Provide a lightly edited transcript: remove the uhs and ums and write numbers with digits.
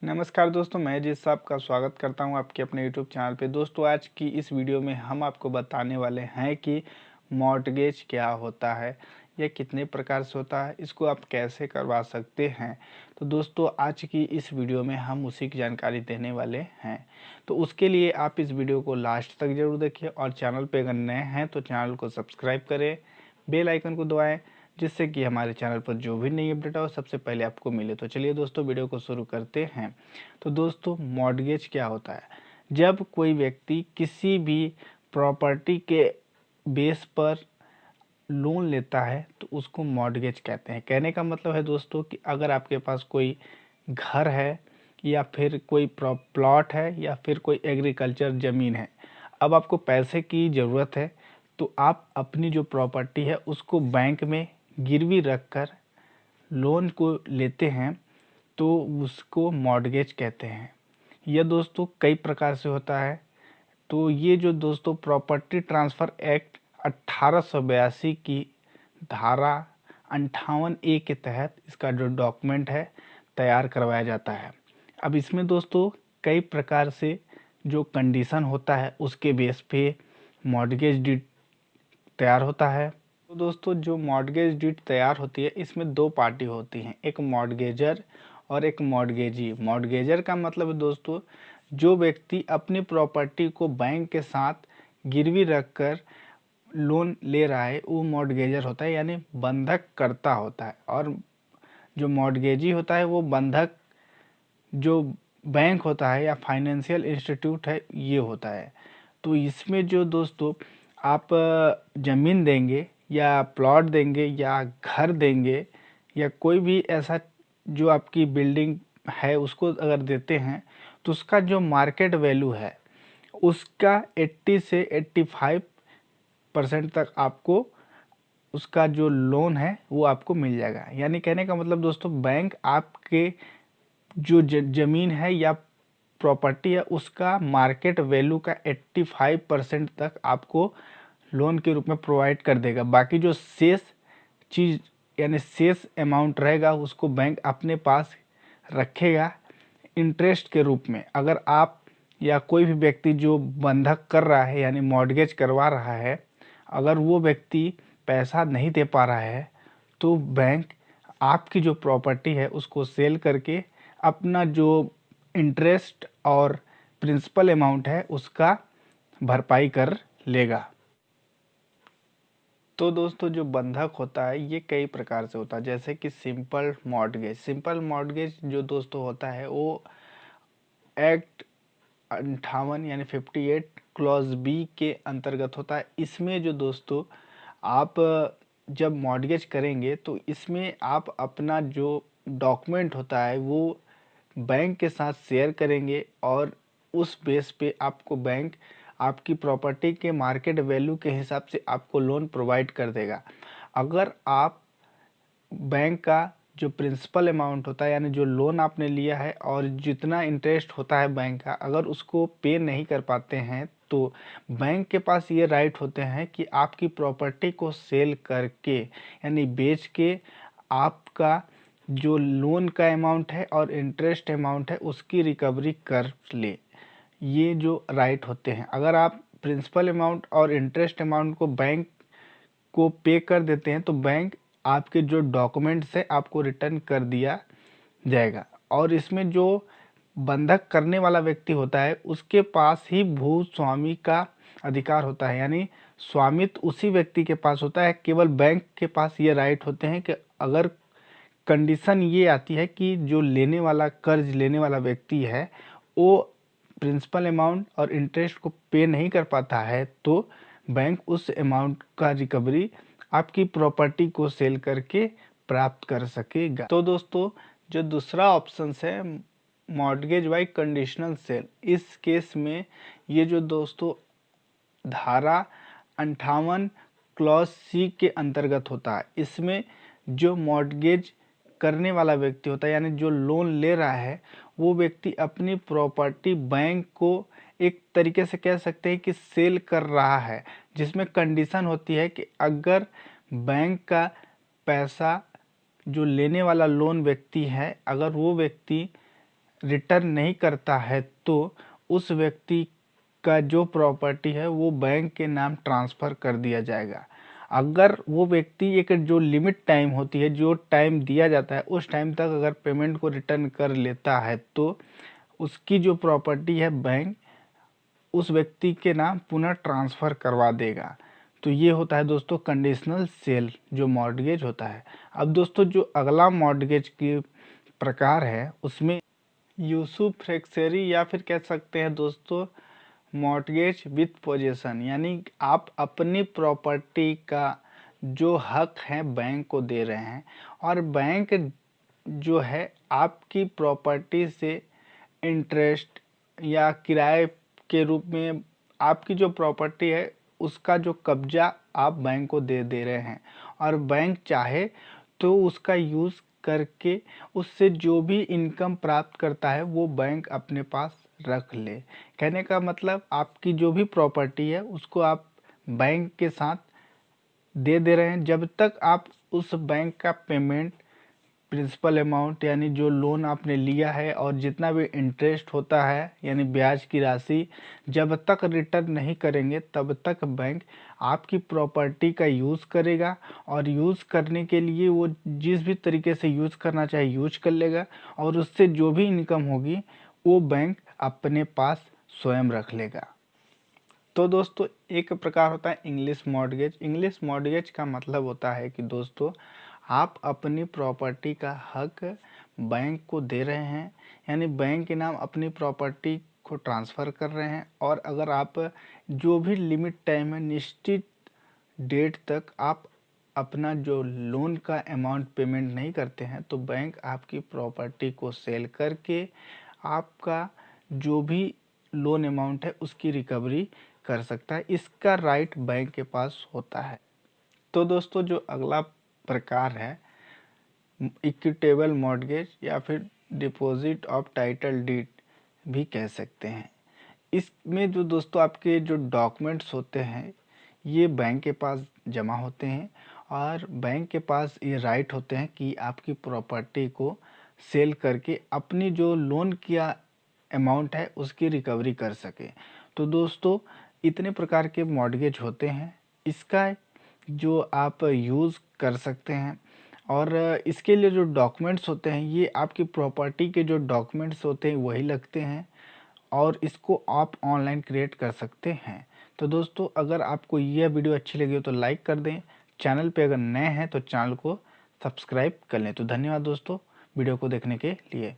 नमस्कार दोस्तों, मैं जिस आपका स्वागत करता हूं आपके अपने यूट्यूब चैनल पे। दोस्तों, आज की इस वीडियो में हम आपको बताने वाले हैं कि मॉर्टगेज क्या होता है, यह कितने प्रकार से होता है, इसको आप कैसे करवा सकते हैं। तो दोस्तों, आज की इस वीडियो में हम उसी की जानकारी देने वाले हैं। तो उसके लिए आप इस वीडियो को लास्ट तक जरूर देखिए और चैनल पर अगर नए हैं तो चैनल को सब्सक्राइब करें, बेल आइकन को दबाएं, जिससे कि हमारे चैनल पर जो भी नई अपडेट हो सबसे पहले आपको मिले। तो चलिए दोस्तों, वीडियो को शुरू करते हैं। तो दोस्तों, मॉर्टगेज क्या होता है? जब कोई व्यक्ति किसी भी प्रॉपर्टी के बेस पर लोन लेता है तो उसको मॉर्टगेज कहते हैं। कहने का मतलब है दोस्तों कि अगर आपके पास कोई घर है या फिर कोई प्लॉट है या फिर कोई एग्रीकल्चर ज़मीन है, अब आपको पैसे की ज़रूरत है, तो आप अपनी जो प्रॉपर्टी है उसको बैंक में गिरवी रख कर लोन को लेते हैं, तो उसको मॉर्टगेज कहते हैं। यह दोस्तों कई प्रकार से होता है। तो ये जो दोस्तों प्रॉपर्टी ट्रांसफ़र एक्ट 1882 की धारा 58A के तहत इसका जो डॉक्यूमेंट है तैयार करवाया जाता है। अब इसमें दोस्तों कई प्रकार से जो कंडीशन होता है उसके बेस पे मॉर्टगेज डीड तैयार होता है। तो दोस्तों, जो मॉर्टगेज डीड तैयार होती है इसमें दो पार्टी होती हैं, एक मॉर्टगेजर और एक मॉर्टगेजी। मॉर्टगेजर का मतलब है दोस्तों, जो व्यक्ति अपनी प्रॉपर्टी को बैंक के साथ गिरवी रखकर लोन ले रहा है वो मॉर्टगेजर होता है, यानी बंधक करता होता है। और जो मॉर्टगेजी होता है वो बंधक जो बैंक होता है या फाइनेंशियल इंस्टीट्यूट है ये होता है। तो इसमें जो दोस्तों आप ज़मीन देंगे या प्लॉट देंगे या घर देंगे या कोई भी ऐसा जो आपकी बिल्डिंग है उसको अगर देते हैं, तो उसका जो मार्केट वैल्यू है उसका 80 से 85% तक आपको उसका जो लोन है वो आपको मिल जाएगा। यानी कहने का मतलब दोस्तों, बैंक आपके जो ज़मीन है या प्रॉपर्टी है उसका मार्केट वैल्यू का 85% तक आपको लोन के रूप में प्रोवाइड कर देगा। बाकी जो शेष चीज़ यानी शेष अमाउंट रहेगा उसको बैंक अपने पास रखेगा इंटरेस्ट के रूप में। अगर आप या कोई भी व्यक्ति जो बंधक कर रहा है यानी मॉर्टगेज करवा रहा है, अगर वो व्यक्ति पैसा नहीं दे पा रहा है तो बैंक आपकी जो प्रॉपर्टी है उसको सेल करके अपना जो इंटरेस्ट और प्रिंसिपल अमाउंट है उसका भरपाई कर लेगा। तो दोस्तों, जो बंधक होता है ये कई प्रकार से होता है, जैसे कि सिंपल मॉर्टगेज। सिंपल मॉर्टगेज जो दोस्तों होता है वो एक्ट 58 यानी 58 क्लॉज बी के अंतर्गत होता है। इसमें जो दोस्तों आप जब मॉर्टगेज करेंगे तो इसमें आप अपना जो डॉक्यूमेंट होता है वो बैंक के साथ शेयर करेंगे और उस बेस पे आपको बैंक आपकी प्रॉपर्टी के मार्केट वैल्यू के हिसाब से आपको लोन प्रोवाइड कर देगा। अगर आप बैंक का जो प्रिंसिपल अमाउंट होता है यानी जो लोन आपने लिया है और जितना इंटरेस्ट होता है बैंक का, अगर उसको पे नहीं कर पाते हैं तो बैंक के पास ये राइट होते हैं कि आपकी प्रॉपर्टी को सेल करके यानी बेच के आपका जो लोन का अमाउंट है और इंटरेस्ट अमाउंट है उसकी रिकवरी कर ले। ये जो राइट होते हैं, अगर आप प्रिंसिपल अमाउंट और इंटरेस्ट अमाउंट को बैंक को पे कर देते हैं तो बैंक आपके जो डॉक्यूमेंट्स है आपको रिटर्न कर दिया जाएगा। और इसमें जो बंधक करने वाला व्यक्ति होता है उसके पास ही भू स्वामी का अधिकार होता है, यानी स्वामित्व उसी व्यक्ति के पास होता है। केवल बैंक के पास ये राइट होते हैं कि अगर कंडीशन ये आती है कि जो लेने वाला कर्ज लेने वाला व्यक्ति है वो प्रिंसिपल अमाउंट और इंटरेस्ट को पे नहीं कर पाता है तो बैंक उस अमाउंट का रिकवरी आपकी प्रॉपर्टी को सेल करके प्राप्त कर सकेगा। तो दोस्तों, जो दूसरा ऑप्शन है मॉर्टगेज बाय कंडीशनल सेल, इस केस में ये जो दोस्तों धारा 58 क्लॉज सी के अंतर्गत होता है। इसमें जो मॉर्टगेज करने वाला व्यक्ति होता है यानी जो लोन ले रहा है वो व्यक्ति अपनी प्रॉपर्टी बैंक को एक तरीके से कह सकते हैं कि सेल कर रहा है, जिसमें कंडीशन होती है कि अगर बैंक का पैसा जो लेने वाला लोन व्यक्ति है अगर वो व्यक्ति रिटर्न नहीं करता है तो उस व्यक्ति का जो प्रॉपर्टी है वो बैंक के नाम ट्रांसफ़र कर दिया जाएगा। अगर वो व्यक्ति एक जो लिमिट टाइम होती है, जो टाइम दिया जाता है, उस टाइम तक अगर पेमेंट को रिटर्न कर लेता है तो उसकी जो प्रॉपर्टी है बैंक उस व्यक्ति के नाम पुनः ट्रांसफ़र करवा देगा। तो ये होता है दोस्तों कंडीशनल सेल जो मॉर्टगेज होता है। अब दोस्तों जो अगला मॉर्टगेज की प्रकार है उसमें यूसुफैक्चरी या फिर कह सकते हैं दोस्तों मॉर्टगेज विथ पोजीशन, यानी आप अपनी प्रॉपर्टी का जो हक है बैंक को दे रहे हैं और बैंक जो है आपकी प्रॉपर्टी से इंटरेस्ट या किराए के रूप में आपकी जो प्रॉपर्टी है उसका जो कब्जा आप बैंक को दे रहे हैं और बैंक चाहे तो उसका यूज़ करके उससे जो भी इनकम प्राप्त करता है वो बैंक अपने पास रख ले। कहने का मतलब आपकी जो भी प्रॉपर्टी है उसको आप बैंक के साथ दे रहे हैं जब तक आप उस बैंक का पेमेंट प्रिंसिपल अमाउंट यानी जो लोन आपने लिया है और जितना भी इंटरेस्ट होता है यानी ब्याज की राशि जब तक रिटर्न नहीं करेंगे तब तक बैंक आपकी प्रॉपर्टी का यूज़ करेगा और यूज़ करने के लिए वो जिस भी तरीके से यूज़ करना चाहे यूज कर लेगा और उससे जो भी इनकम होगी वो बैंक अपने पास स्वयं रख लेगा। तो दोस्तों एक प्रकार होता है इंग्लिश मॉर्टगेज। इंग्लिश मॉर्टगेज का मतलब होता है कि दोस्तों आप अपनी प्रॉपर्टी का हक बैंक को दे रहे हैं, यानी बैंक के नाम अपनी प्रॉपर्टी को ट्रांसफ़र कर रहे हैं और अगर आप जो भी लिमिट टाइम है निश्चित डेट तक आप अपना जो लोन का अमाउंट पेमेंट नहीं करते हैं तो बैंक आपकी प्रॉपर्टी को सेल करके आपका जो भी लोन अमाउंट है उसकी रिकवरी कर सकता है। इसका राइट बैंक के पास होता है। तो दोस्तों जो अगला प्रकार है इक्विटेबल मॉर्टगेज या फिर डिपॉजिट ऑफ टाइटल डीड भी कह सकते हैं। इसमें जो दोस्तों आपके जो डॉक्यूमेंट्स होते हैं ये बैंक के पास जमा होते हैं और बैंक के पास ये राइट होते हैं कि आपकी प्रॉपर्टी को सेल करके अपनी जो लोन किया अमाउंट है उसकी रिकवरी कर सके। तो दोस्तों इतने प्रकार के मॉर्टगेज होते हैं, इसका जो आप यूज़ कर सकते हैं और इसके लिए जो डॉक्यूमेंट्स होते हैं ये आपकी प्रॉपर्टी के जो डॉक्यूमेंट्स होते हैं वही लगते हैं और इसको आप ऑनलाइन क्रिएट कर सकते हैं। तो दोस्तों अगर आपको यह वीडियो अच्छी लगी हो तो लाइक कर दें, चैनल पे अगर नए हैं तो चैनल को सब्सक्राइब कर लें। तो धन्यवाद दोस्तों वीडियो को देखने के लिए।